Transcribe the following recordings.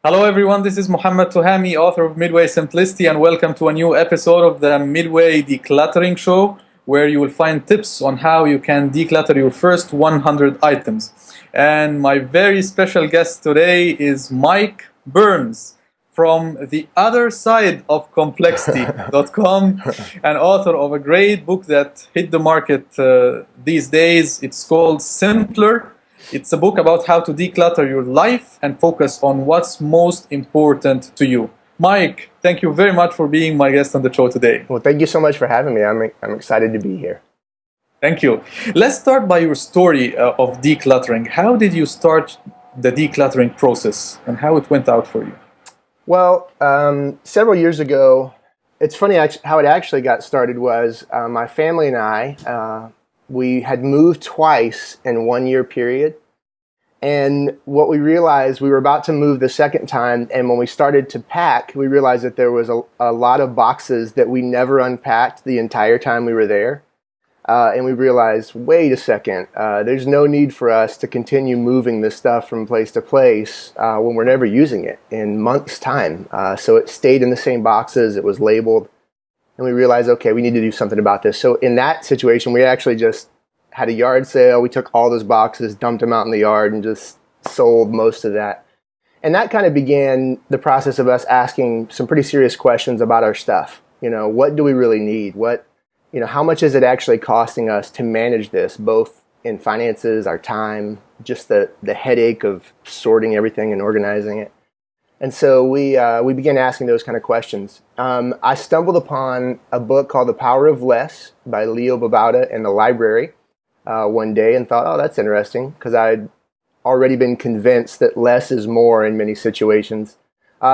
Hello, everyone. This is Muhammad Tuhami, author of Midway Simplicity, and welcome to a new episode of the Midway Decluttering Show, where you will find tips on how you can declutter your first 100 items. And my very special guest today is Mike Burns from the other side of complexity.com, and author of a great book that hit the market these days. It's called Simpler. It's a book about how to declutter your life and focus on what's most important to you. Mike, thank you very much for being my guest on the show today. Well, thank you so much for having me. I'm excited to be here. Thank you. Let's start by your story of decluttering. How did you start the decluttering process and how it went out for you? Well, several years ago, it's funny how it actually got started was my family and I, we had moved twice in 1 year period. And what we realized, we were about to move the second time, and when we started to pack, we realized that there was a lot of boxes that we never unpacked the entire time we were there. And we realized, wait a second, there's no need for us to continue moving this stuff from place to place when we're never using it in months' time. So it stayed in the same boxes, it was labeled, and we realized, okay, we need to do something about this. So in that situation, we actually just had a yard sale. We took all those boxes, dumped them out in the yard, and just sold most of that. And that kind of began the process of us asking some pretty serious questions about our stuff. You know, what do we really need? How much is it actually costing us to manage this, both in finances, our time, just the headache of sorting everything and organizing it. And so we began asking those kind of questions. I stumbled upon a book called The Power of Less by Leo Babauta in the library one day and thought, oh, that's interesting, because I'd already been convinced that less is more in many situations.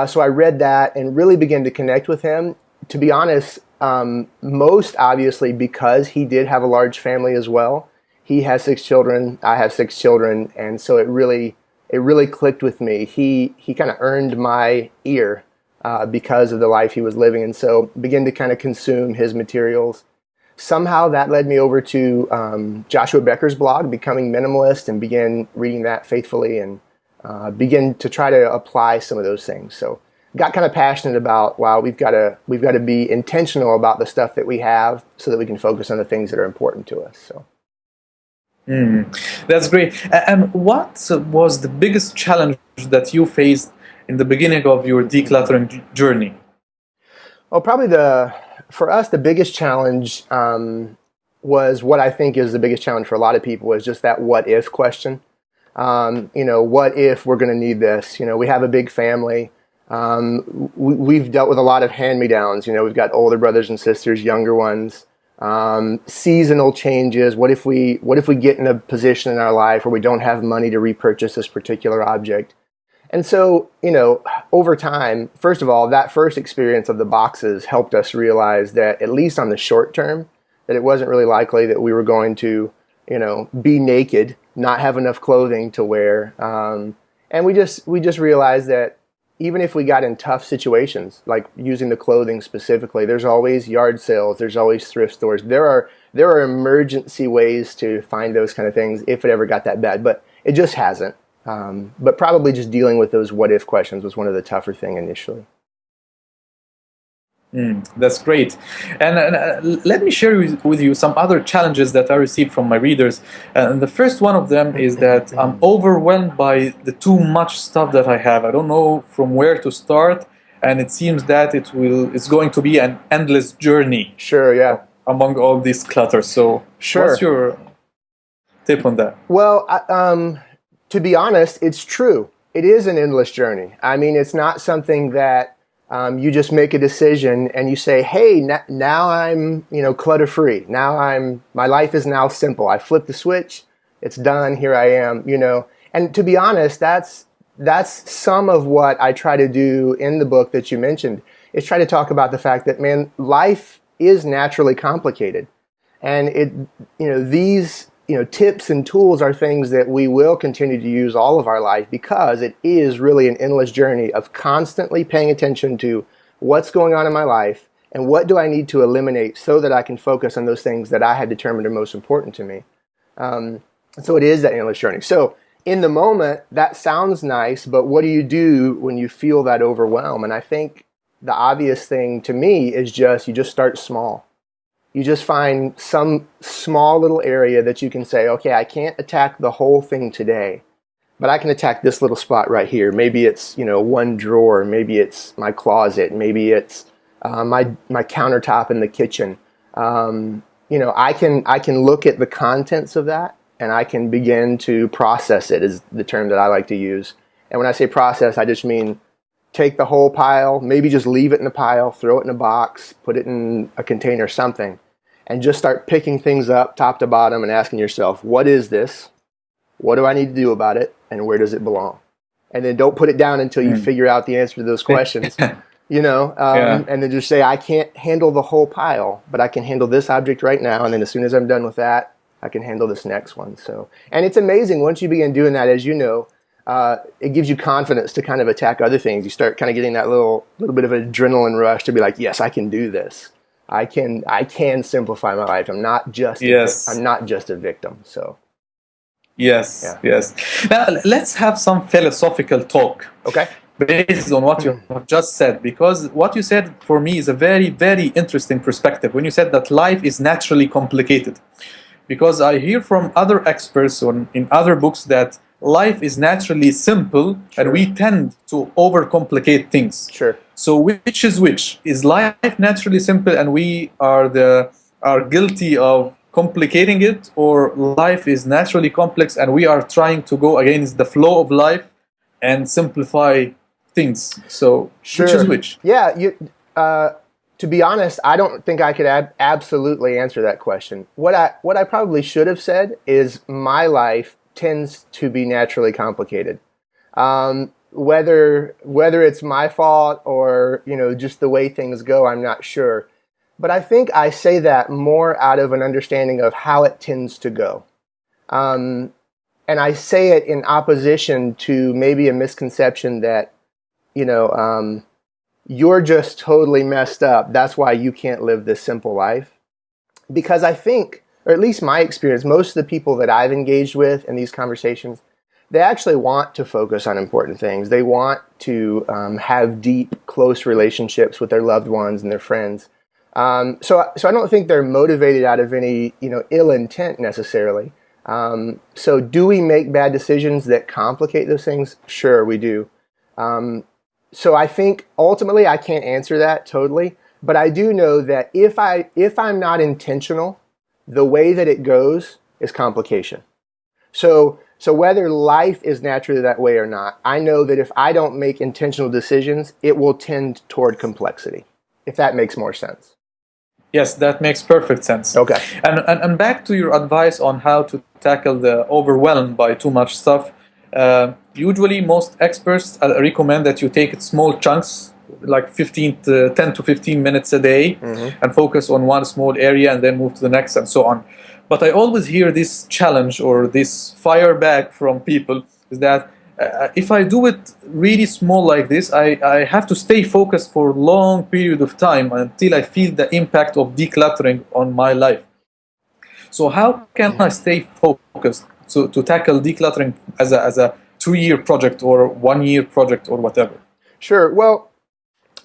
So I read that and really began to connect with him. To be honest, most obviously because he did have a large family as well. He has 6 children, I have 6 children, and so it really clicked with me. He kind of earned my ear because of the life he was living, and so began to kind of consume his materials. Somehow that led me over to Joshua Becker's blog, Becoming Minimalist, and began reading that faithfully and began to try to apply some of those things. So got kind of passionate about, wow, we've got to be intentional about the stuff that we have so that we can focus on the things that are important to us. So. That's great. And what was the biggest challenge that you faced in the beginning of your decluttering journey? Well, probably for us, the biggest challenge was what I think is the biggest challenge for a lot of people is just that what if question. What if we're going to need this? We have a big family. We've dealt with a lot of hand-me-downs. We've got older brothers and sisters, younger ones. Seasonal changes. What if we get in a position in our life where we don't have money to repurchase this particular object? And so, over time, first of all, that first experience of the boxes helped us realize that, at least on the short term, that it wasn't really likely that we were going to, be naked, not have enough clothing to wear. And we just realized that even if we got in tough situations, like using the clothing specifically, there's always yard sales, there's always thrift stores. There are emergency ways to find those kind of things if it ever got that bad, but it just hasn't. But probably just dealing with those what-if questions was one of the tougher things initially. That's great. And let me share with you some other challenges that I received from my readers. And the first one of them is that I'm overwhelmed by the too much stuff that I have. I don't know from where to start, and it seems that it's going to be an endless journey. Sure, yeah. Among all this clutter. So sure. What's your tip on that? Well, to be honest, it's true. It is an endless journey. I mean, it's not something that you just make a decision and you say, hey, now I'm, clutter-free. My life is now simple. I flip the switch. It's done. Here I am, And to be honest, that's some of what I try to do in the book that you mentioned, is try to talk about the fact that, man, life is naturally complicated. And these tips and tools are things that we will continue to use all of our life, because it is really an endless journey of constantly paying attention to what's going on in my life and what do I need to eliminate so that I can focus on those things that I had determined are most important to me. So it is that endless journey. So in the moment, that sounds nice, but what do you do when you feel that overwhelm? And I think the obvious thing to me is you just start small. You just find some small little area that you can say, okay, I can't attack the whole thing today, but I can attack this little spot right here. Maybe it's, one drawer. Maybe it's my closet. Maybe it's my countertop in the kitchen. I can look at the contents of that, and I can begin to process it, is the term that I like to use. And when I say process, I just mean take the whole pile, maybe just leave it in a pile, throw it in a box, put it in a container, something, and just start picking things up top to bottom and asking yourself, what is this? What do I need to do about it? And where does it belong? And then don't put it down until you figure out the answer to those questions. And then just say, I can't handle the whole pile, but I can handle this object right now. And then as soon as I'm done with that, I can handle this next one. So, and it's amazing once you begin doing that, as you know, it gives you confidence to kind of attack other things. You start kind of getting that little bit of an adrenaline rush to be like, yes, I can do this. I can simplify my life. I'm not just a victim. So. Yes. Now let's have some philosophical talk. Okay. Based on what you have just said, because what you said for me is a very, very interesting perspective. When you said that life is naturally complicated, because I hear from other experts in other books that life is naturally simple, and we tend to overcomplicate things. Sure. So which is which? Is life naturally simple and we are guilty of complicating it, or life is naturally complex and we are trying to go against the flow of life and simplify things? So which is which? Yeah, to be honest, I don't think I could absolutely answer that question. What I probably should have said is my life tends to be naturally complicated. Whether it's my fault or just the way things go, I'm not sure. But I think I say that more out of an understanding of how it tends to go. And I say it in opposition to maybe a misconception that, you're just totally messed up. That's why you can't live this simple life. Because I think, or at least my experience, most of the people that I've engaged with in these conversations, they actually want to focus on important things. They want to have deep, close relationships with their loved ones and their friends. So I don't think they're motivated out of any ill intent necessarily. So do we make bad decisions that complicate those things? Sure, we do. So I think ultimately I can't answer that totally, but I do know that if I'm not intentional, the way that it goes is complication. So whether life is naturally that way or not, I know that if I don't make intentional decisions, it will tend toward complexity, if that makes more sense. Yes, that makes perfect sense. Okay. And back to your advice on how to tackle the overwhelm by too much stuff. Usually most experts recommend that you take it small chunks, like 10 to 15 minutes a day, and focus on one small area and then move to the next and so on. But I always hear this challenge or this fire back from people is that if I do it really small like this, I have to stay focused for a long period of time until I feel the impact of decluttering on my life. So how can I stay focused to tackle decluttering as a 2-year project or 1-year project or whatever? Sure. Well,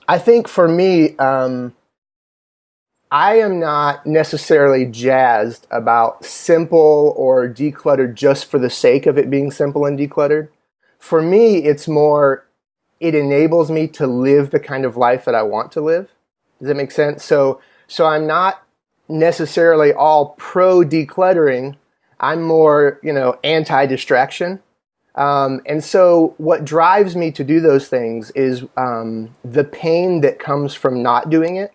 I think for me, I am not necessarily jazzed about simple or decluttered just for the sake of it being simple and decluttered. For me, it's more, it enables me to live the kind of life that I want to live. Does that make sense? So I'm not necessarily all pro decluttering. I'm more, anti-distraction. And so what drives me to do those things is the pain that comes from not doing it.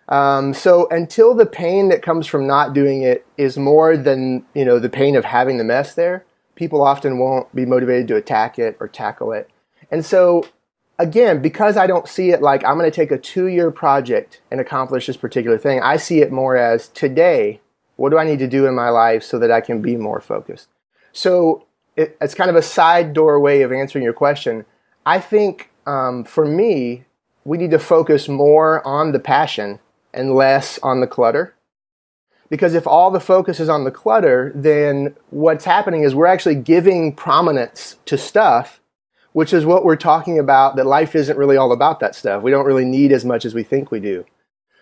So until the pain that comes from not doing it is more than, the pain of having the mess there, people often won't be motivated to attack it or tackle it. And so, again, because I don't see it like I'm going to take a 2-year project and accomplish this particular thing, I see it more as today, what do I need to do in my life so that I can be more focused? So it's kind of a side door way of answering your question. I think for me, we need to focus more on the passion and less on the clutter. Because if all the focus is on the clutter, then what's happening is we're actually giving prominence to stuff, which is what we're talking about, that life isn't really all about that stuff. We don't really need as much as we think we do.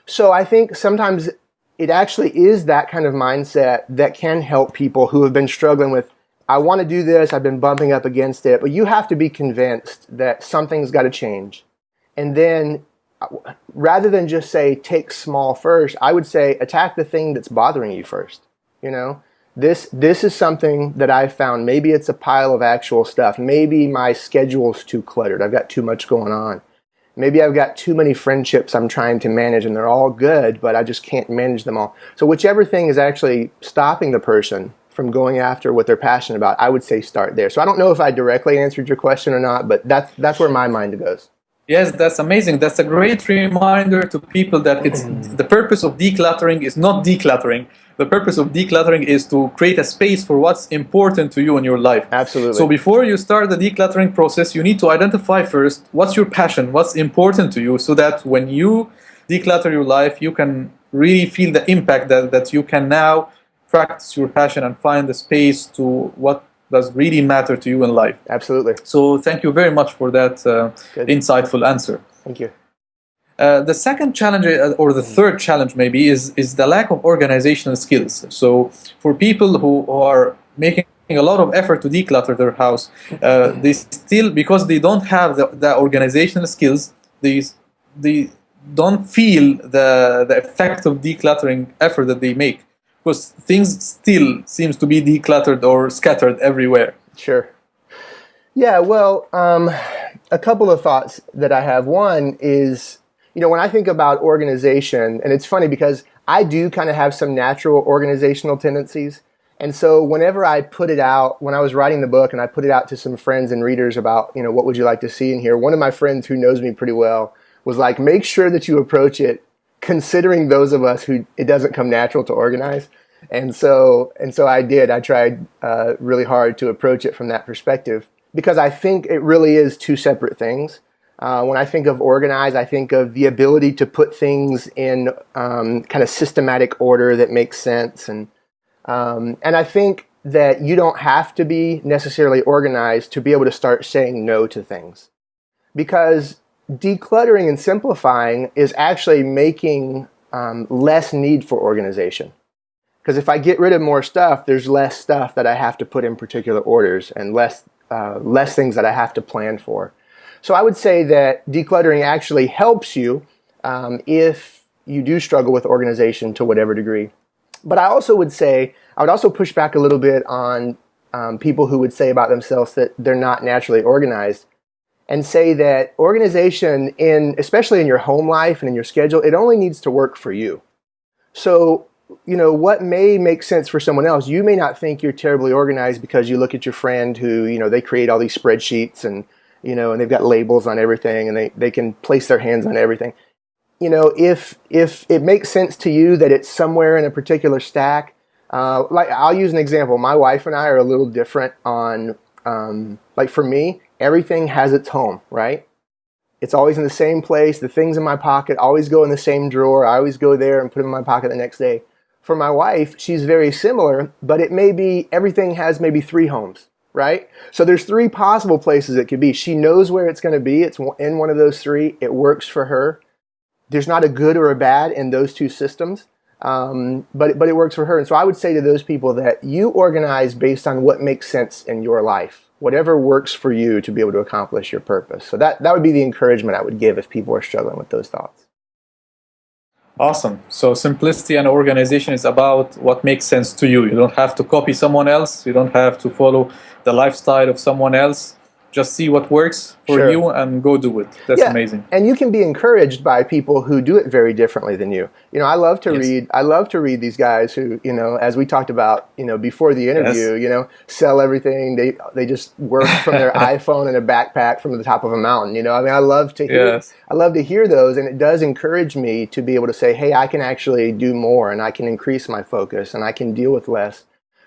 So I think sometimes it actually is that kind of mindset that can help people who have been struggling with, I want to do this, I've been bumping up against it, but you have to be convinced that something's got to change. And then rather than just say take small first, I would say attack the thing that's bothering you first. You know, this is something that I've found. Maybe it's a pile of actual stuff. Maybe my schedule's too cluttered. I've got too much going on. Maybe I've got too many friendships I'm trying to manage and they're all good, but I just can't manage them all. So whichever thing is actually stopping the person from going after what they're passionate about, I would say start there. So I don't know if I directly answered your question or not, but that's where my mind goes. Yes, that's amazing. That's a great reminder to people that it's the purpose of decluttering is not decluttering. The purpose of decluttering is to create a space for what's important to you in your life. Absolutely. So before you start the decluttering process, you need to identify first what's your passion, what's important to you, so that when you declutter your life, you can really feel the impact that you can now practice your passion and find the space to what does really matter to you in life. Absolutely. So thank you very much for that insightful answer. Thank you. The second challenge, or the third challenge maybe, is the lack of organizational skills. So for people who are making a lot of effort to declutter their house, they still, because they don't have the organizational skills, they don't feel the effect of decluttering effort that they make, because things still seems to be decluttered or scattered everywhere. Sure. Yeah, well, a couple of thoughts that I have. One is, you know, when I think about organization, and it's funny because I do kind of have some natural organizational tendencies. And so whenever I put it out, when I was writing the book and I put it out to some friends and readers about, you know, what would you like to see in here? One of my friends who knows me pretty well was like, make sure that you approach it considering those of us who it doesn't come natural to organize. And so I did. I tried really hard to approach it from that perspective, because I think it really is two separate things. When I think of organize, I think of the ability to put things in kind of systematic order that makes sense. And I think that you don't have to be necessarily organized to be able to start saying no to things, because decluttering and simplifying is actually making less need for organization. Because if I get rid of more stuff, there's less stuff that I have to put in particular orders and less things that I have to plan for. So I would say that decluttering actually helps you if you do struggle with organization to whatever degree. But I also would say, I would also push back a little bit on people who would say about themselves that they're not naturally organized, and say that organization, especially in your home life and in your schedule, it only needs to work for you. So, you know, what may make sense for someone else, you may not think you're terribly organized because you look at your friend who, you know, they create all these spreadsheets and, you know, and they've got labels on everything and they can place their hands on everything. You know, if it makes sense to you that it's somewhere in a particular stack, like I'll use an example. My wife and I are a little different on, like for me, everything has its home, right? It's always in the same place. The things in my pocket always go in the same drawer. I always go there and put them in my pocket the next day. For my wife, she's very similar, but it may be everything has maybe 3 homes, right? So there's 3 possible places it could be. She knows where it's going to be. It's in one of those 3. It works for her. There's not a good or a bad in those 2 systems, but it works for her. And so I would say to those people that you organize based on what makes sense in your life, whatever works for you to be able to accomplish your purpose. So that would be the encouragement I would give if people are struggling with those thoughts. Awesome. So simplicity and organization is about what makes sense to you. You don't have to copy someone else. You don't have to follow the lifestyle of someone else. Just see what works for you and go do it. That's amazing. And you can be encouraged by people who do it very differently than you. You know, I love to read. I love to read these guys who, you know, as we talked about, you know, before the interview, you know, sell everything. They just work from their iPhone in a backpack from the top of a mountain. You know, I mean, I love to hear. I love to hear those, and it does encourage me to be able to say, hey, I can actually do more, and I can increase my focus, and I can deal with less.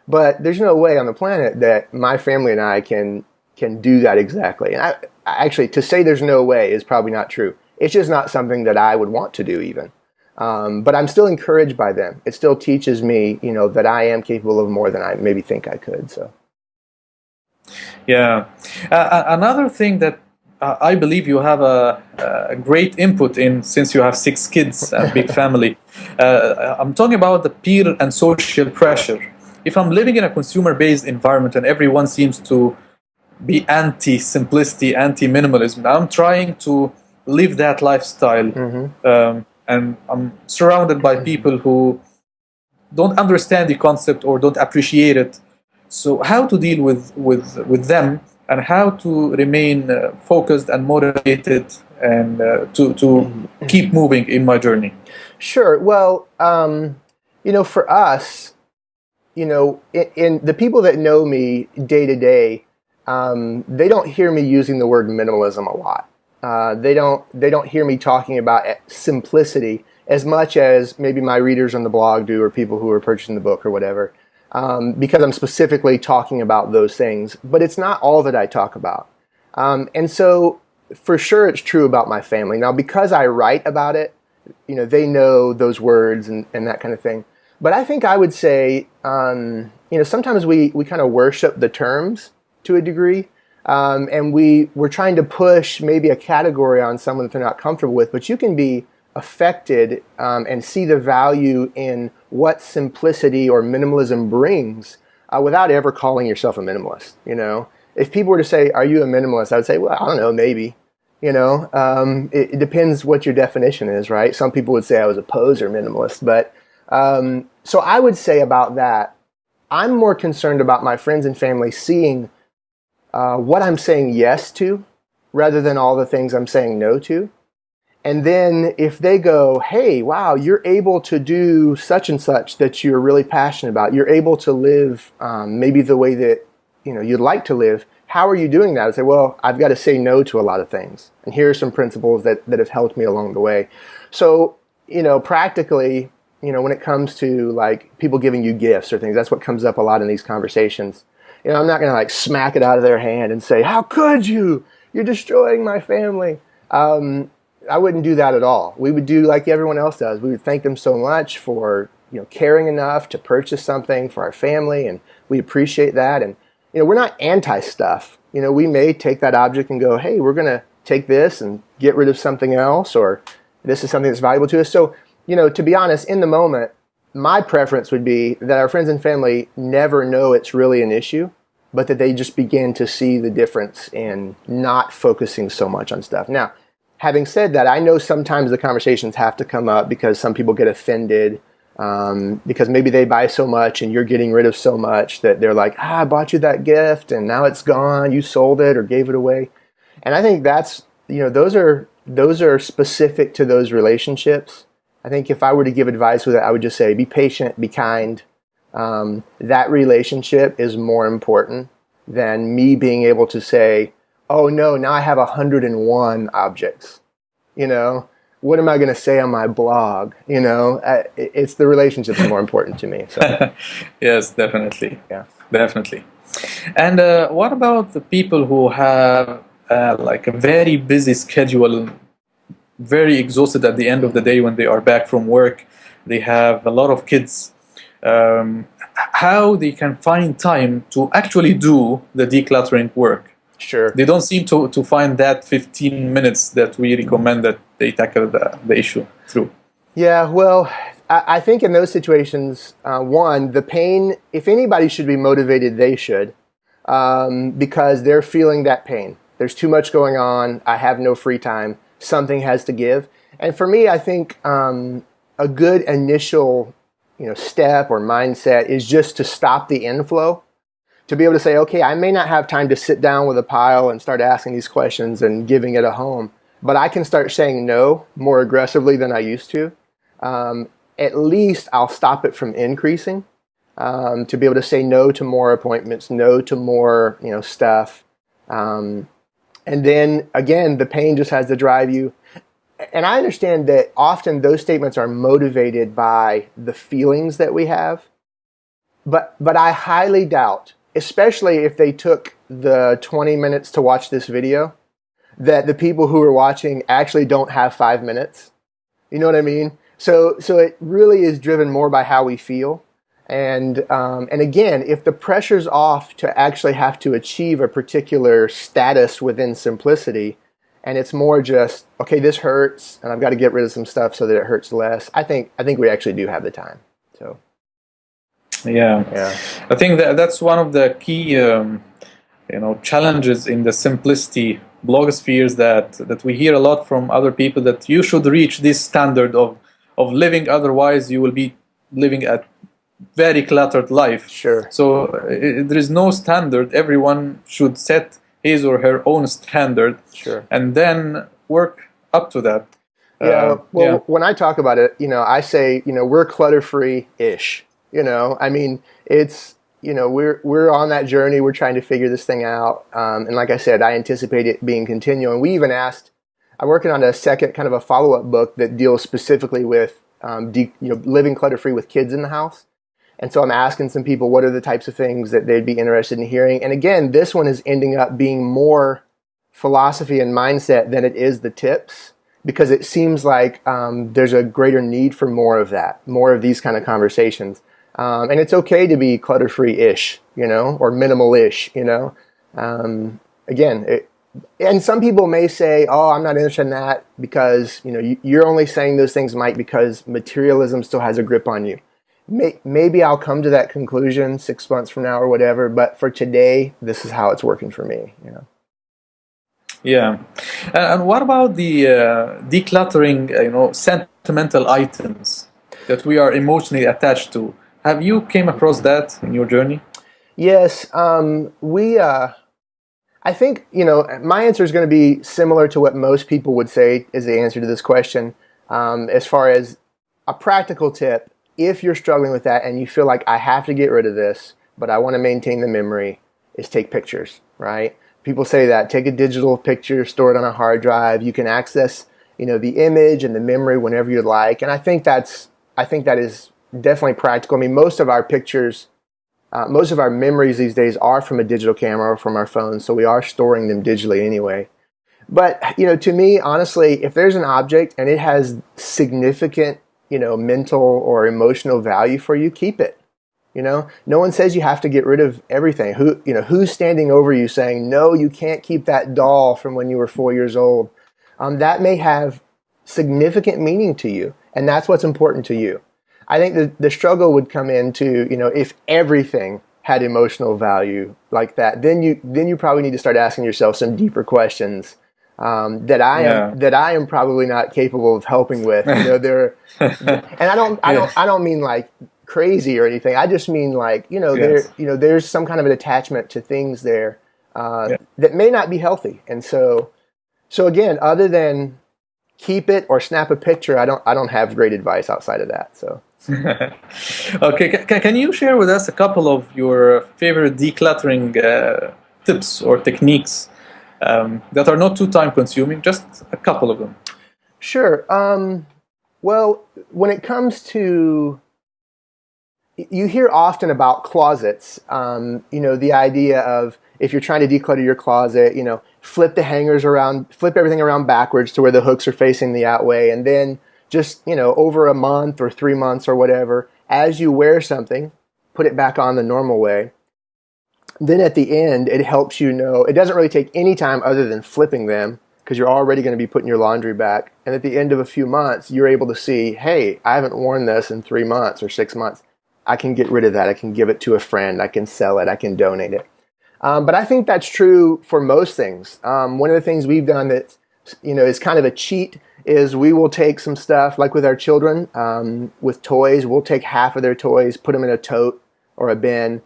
But there's no way on the planet that my family and I can do that exactly. And I actually, to say there's no way is probably not true. It's just not something that I would want to do even. But I'm still encouraged by them. It still teaches me, that I am capable of more than I maybe think I could. So, Yeah. Another thing that I believe you have a great input in, since you have 6 kids and big family. I'm talking about the peer and social pressure. If I'm living in a consumer-based environment and everyone seems to be anti-simplicity, anti-minimalism, I'm trying to live that lifestyle, and I'm surrounded by people who don't understand the concept or don't appreciate it. So how to deal with them, and how to remain focused and motivated, and to keep moving in my journey? Sure. Well, for us, in the people that know me day to day, they don't hear me using the word minimalism a lot. They don't hear me talking about simplicity as much as maybe my readers on the blog do, or people who are purchasing the book or whatever, because I'm specifically talking about those things. But it's not all that I talk about. And so for sure it's true about my family. Now, because I write about it, they know those words and that kind of thing. But I think I would say, sometimes we kind of worship the terms to a degree. And we're trying to push maybe a category on someone that they're not comfortable with, but you can be affected and see the value in what simplicity or minimalism brings without ever calling yourself a minimalist. If people were to say, "Are you a minimalist?" I would say, "Well, I don't know, maybe." It depends what your definition is, right? Some people would say I was a poser minimalist, but so I would say about that, I'm more concerned about my friends and family seeing what I'm saying yes to, rather than all the things I'm saying no to. And then if they go, "Hey, wow, you're able to do such and such that you're really passionate about. You're able to live maybe the way that you'd like to live. How are you doing that?" I say, "Well, I've got to say no to a lot of things. And here are some principles that have helped me along the way." So, practically, when it comes to like people giving you gifts or things, that's what comes up a lot in these conversations. I'm not going to like smack it out of their hand and say, "How could you? You're destroying my family." I wouldn't do that at all. We would do like everyone else does. We would thank them so much for caring enough to purchase something for our family, and we appreciate that. And we're not anti-stuff. We may take that object and go, "Hey, we're going to take this and get rid of something else," or "This is something that's valuable to us." So, to be honest, in the moment, my preference would be that our friends and family never know it's really an issue, but that they just begin to see the difference in not focusing so much on stuff. Now, having said that, I know sometimes the conversations have to come up because some people get offended because maybe they buy so much and you're getting rid of so much that they're like, "I bought you that gift and now it's gone. You sold it or gave it away." And I think that's, those are specific to those relationships. I think if I were to give advice with it, I would just say, be patient, be kind. That relationship is more important than me being able to say, "Oh no, now I have 101 objects. What am I going to say on my blog?" It's the relationship that's more important to me. So. Yes, definitely. Yeah, definitely. And what about the people who have like a very busy schedule, very exhausted at the end of the day when they are back from work? They have a lot of kids. How they can find time to actually do the decluttering work? Sure. They don't seem to find that 15 minutes that we recommend that they tackle the issue through. Yeah, well, I think in those situations, one, the pain, if anybody should be motivated, they should, because they're feeling that pain. There's too much going on. I have no free time. Something has to give. And for me, I think a good initial step or mindset is just to stop the inflow. To be able to say, "Okay, I may not have time to sit down with a pile and start asking these questions and giving it a home, but I can start saying no more aggressively than I used to. At least I'll stop it from increasing. To be able to say no to more appointments, no to more stuff. And then again, the pain just has to drive you. And I understand that often those statements are motivated by the feelings that we have. But I highly doubt, especially if they took the 20 minutes to watch this video, that the people who are watching actually don't have 5 minutes. You know what I mean? So it really is driven more by how we feel. And again, if the pressure's off to actually have to achieve a particular status within simplicity, and it's more just, okay, this hurts, and I've got to get rid of some stuff so that it hurts less. I think we actually do have the time. So Yeah, yeah, I think that's one of the key challenges in the simplicity blogospheres that we hear a lot from other people, that you should reach this standard of living, otherwise you will be living a very cluttered life. sure. So there is no standard. Everyone should set his or her own standard, Sure. and then work up to that. Yeah. Well, Yeah. when I talk about it, I say, we're clutter-free-ish. I mean, it's, we're on that journey. We're trying to figure this thing out. And like I said, I anticipate it being continual. And we even I'm working on a second kind of a follow-up book that deals specifically with, living clutter-free with kids in the house. And so I'm asking some people what are the types of things that they'd be interested in hearing. And again, this one is ending up being more philosophy and mindset than it is the tips, because it seems like there's a greater need for more of that, more of these kind of conversations. And it's okay to be clutter-free-ish, or minimal-ish, Again, and some people may say, oh, I'm not interested in that because, you're only saying those things, Mike, because materialism still has a grip on you. Maybe I'll come to that conclusion 6 months from now or whatever, but for today, this is how it's working for me, Yeah, and what about the decluttering, sentimental items that we are emotionally attached to? Have you came across that in your journey? Yes, I think, my answer is going to be similar to what most people would say is the answer to this question. As far as a practical tip, if you're struggling with that and you feel like I have to get rid of this, but I want to maintain the memory, is take pictures, right? People say that. Take a digital picture, store it on a hard drive. You can access, the image and the memory whenever you'd like. And I think that is definitely practical. I mean, most of our pictures, most of our memories these days are from a digital camera or from our phones, so we are storing them digitally anyway. But, to me, honestly, if there's an object and it has significant, mental or emotional value for you, keep it. No one says you have to get rid of everything. Who's standing over you saying, no, you can't keep that doll from when you were 4 years old? That may have significant meaning to you, and that's what's important to you. I think the struggle would come into, if everything had emotional value like that, then you probably need to start asking yourself some deeper questions that I am probably not capable of helping with. And I don't mean like crazy or anything. I just mean like, there's some kind of an attachment to things there that may not be healthy. And so again, other than keep it or snap a picture, I don't have great advice outside of that. So. Okay, can you share with us a couple of your favorite decluttering tips or techniques that are not too time consuming? Just a couple of them. Sure. Well, when it comes to, you hear often about closets, the idea of if you're trying to declutter your closet, flip the hangers around, flip everything around backwards to where the hooks are facing the out way, and then just, over a month or 3 months or whatever, as you wear something, put it back on the normal way. Then at the end, it helps you know, it doesn't really take any time other than flipping them, because you're already going to be putting your laundry back. And at the end of a few months, you're able to see, hey, I haven't worn this in 3 months or 6 months. I can get rid of that. I can give it to a friend. I can sell it. I can donate it. But I think that's true for most things. One of the things we've done that, is kind of a cheat is we will take some stuff, like with our children, with toys, we'll take half of their toys, put them in a tote or a bin,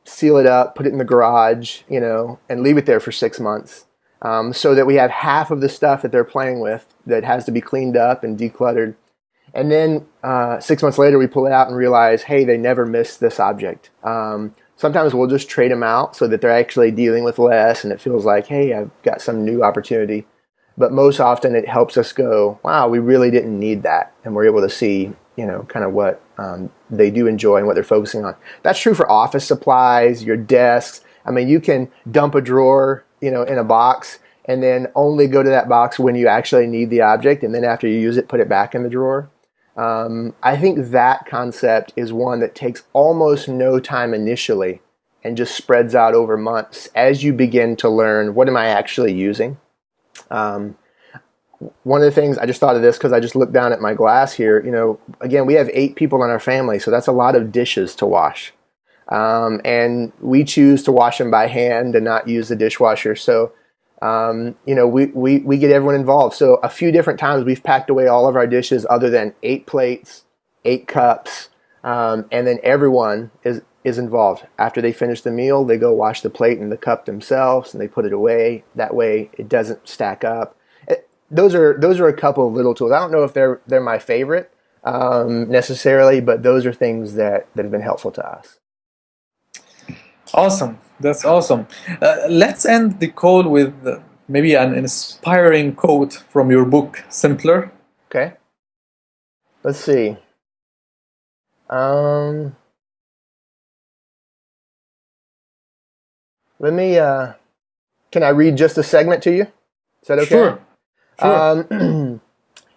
seal it up, put it in the garage, and leave it there for 6 months. So that we have half of the stuff that they're playing with that has to be cleaned up and decluttered. And then 6 months later, we pull it out and realize, hey, they never missed this object. Sometimes we'll just trade them out so that they're actually dealing with less, and it feels like, hey, I've got some new opportunity. But most often it helps us go, wow, we really didn't need that. And we're able to see, kind of what they do enjoy and what they're focusing on. That's true for office supplies, your desks. I mean, you can dump a drawer, in a box and then only go to that box when you actually need the object. And then after you use it, put it back in the drawer. I think that concept is one that takes almost no time initially and just spreads out over months as you begin to learn, what am I actually using? Um, One of the things, I just thought of this because I just looked down at my glass here. Again, we have 8 people in our family, so that's a lot of dishes to wash. And we choose to wash them by hand and not use the dishwasher. So, we get everyone involved. So a few different times we've packed away all of our dishes other than 8 plates, 8 cups, and then everyone is involved. After they finish the meal, they go wash the plate and the cup themselves, and they put it away. That way it doesn't stack up. Those are a couple of little tools. I don't know if they're my favorite necessarily, but those are things that have been helpful to us. Awesome. That's awesome. Let's end the call with maybe an inspiring quote from your book, Simpler. Okay. Let's see. Let me, can I read just a segment to you? Is that okay? Sure. And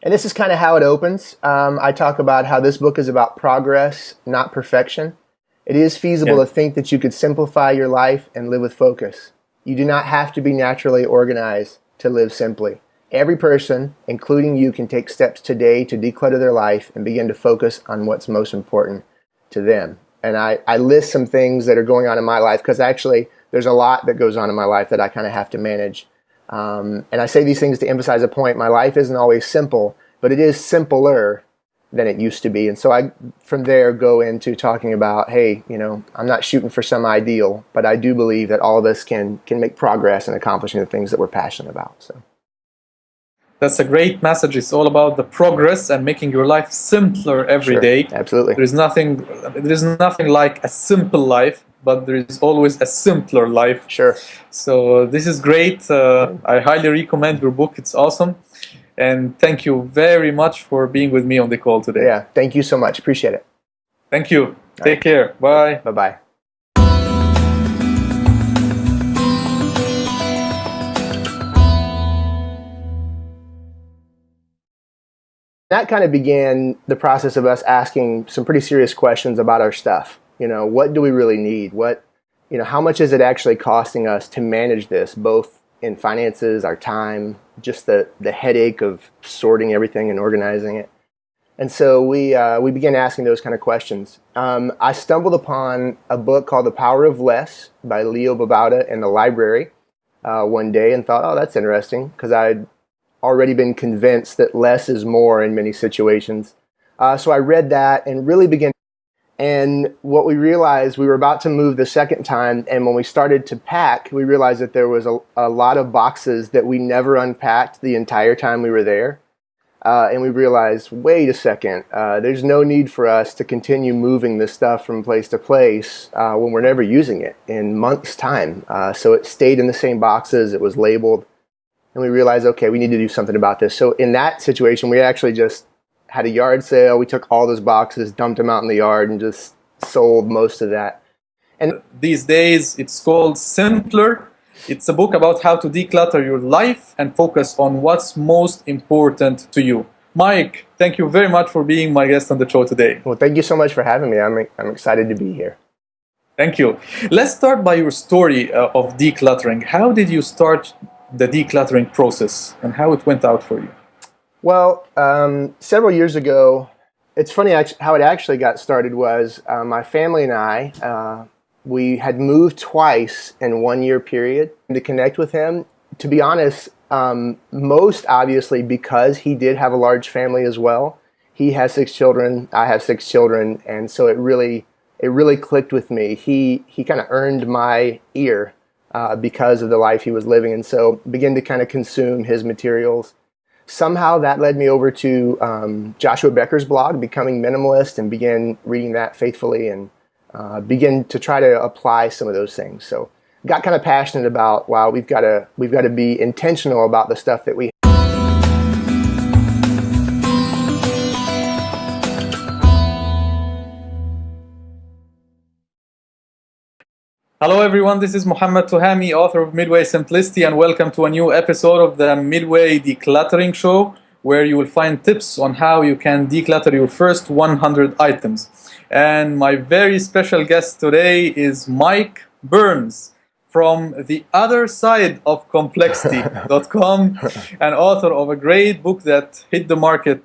this is kind of how it opens. I talk about how this book is about progress, not perfection. It is feasible to think that you could simplify your life and live with focus. You do not have to be naturally organized to live simply. Every person, including you, can take steps today to declutter their life and begin to focus on what's most important to them. And I list some things that are going on in my life because actually there's a lot that goes on in my life that I kind of have to manage. And I say these things to emphasize a point. My life isn't always simple, but it is simpler than it used to be. And so I, from there, go into talking about, hey, I'm not shooting for some ideal, but I do believe that all of us can make progress in accomplishing the things that we're passionate about. So that's a great message. It's all about the progress and making your life simpler every day. Absolutely. There is nothing like a simple life, but there is always a simpler life. Sure. So this is great. I highly recommend your book. It's awesome. And thank you very much for being with me on the call today. Yeah, thank you so much. Appreciate it. Thank you. Take care. Bye. Bye-bye. That kind of began the process of us asking some pretty serious questions about our stuff. What do we really need? How much is it actually costing us to manage this, both in finances, our time, just the headache of sorting everything and organizing it. And so we began asking those kind of questions. I stumbled upon a book called The Power of Less by Leo Babauta in the library one day and thought, oh, that's interesting, because I'd already been convinced that less is more in many situations. So I read that and really began. And what we realized, we were about to move the second time, and when we started to pack, we realized that there was a lot of boxes that we never unpacked the entire time we were there. And we realized, wait a second, there's no need for us to continue moving this stuff from place to place when we're never using it in months' time. So it stayed in the same boxes, it was labeled, and we realized, okay, we need to do something about this. So in that situation, we actually just had a yard sale. We took all those boxes, dumped them out in the yard, and just sold most of that. And these days, it's called Simpler. It's a book about how to declutter your life and focus on what's most important to you. Mike, thank you very much for being my guest on the show today. Well, thank you so much for having me. I'm excited to be here. Thank you. Let's start by your story of decluttering. How did you start the decluttering process and how it went out for you? Well, several years ago, it's funny how it actually got started was my family and I, we had moved twice in 1 year period to connect with him. To be honest, most obviously because he did have a large family as well. He has 6 children, I have 6 children, and so it really clicked with me. He kind of earned my ear because of the life he was living, and so began to kind of consume his materials. Somehow that led me over to Joshua Becker's blog, Becoming Minimalist, and began reading that faithfully and begin to try to apply some of those things. So got kind of passionate about, wow, we've got to be intentional about the stuff that we. Hello everyone, this is Muhammad Tuhami, author of Midway Simplicity, and welcome to a new episode of the Midway Decluttering Show, where you will find tips on how you can declutter your first 100 items. And my very special guest today is Mike Burns from the other side of complexity.com, and author of a great book that hit the market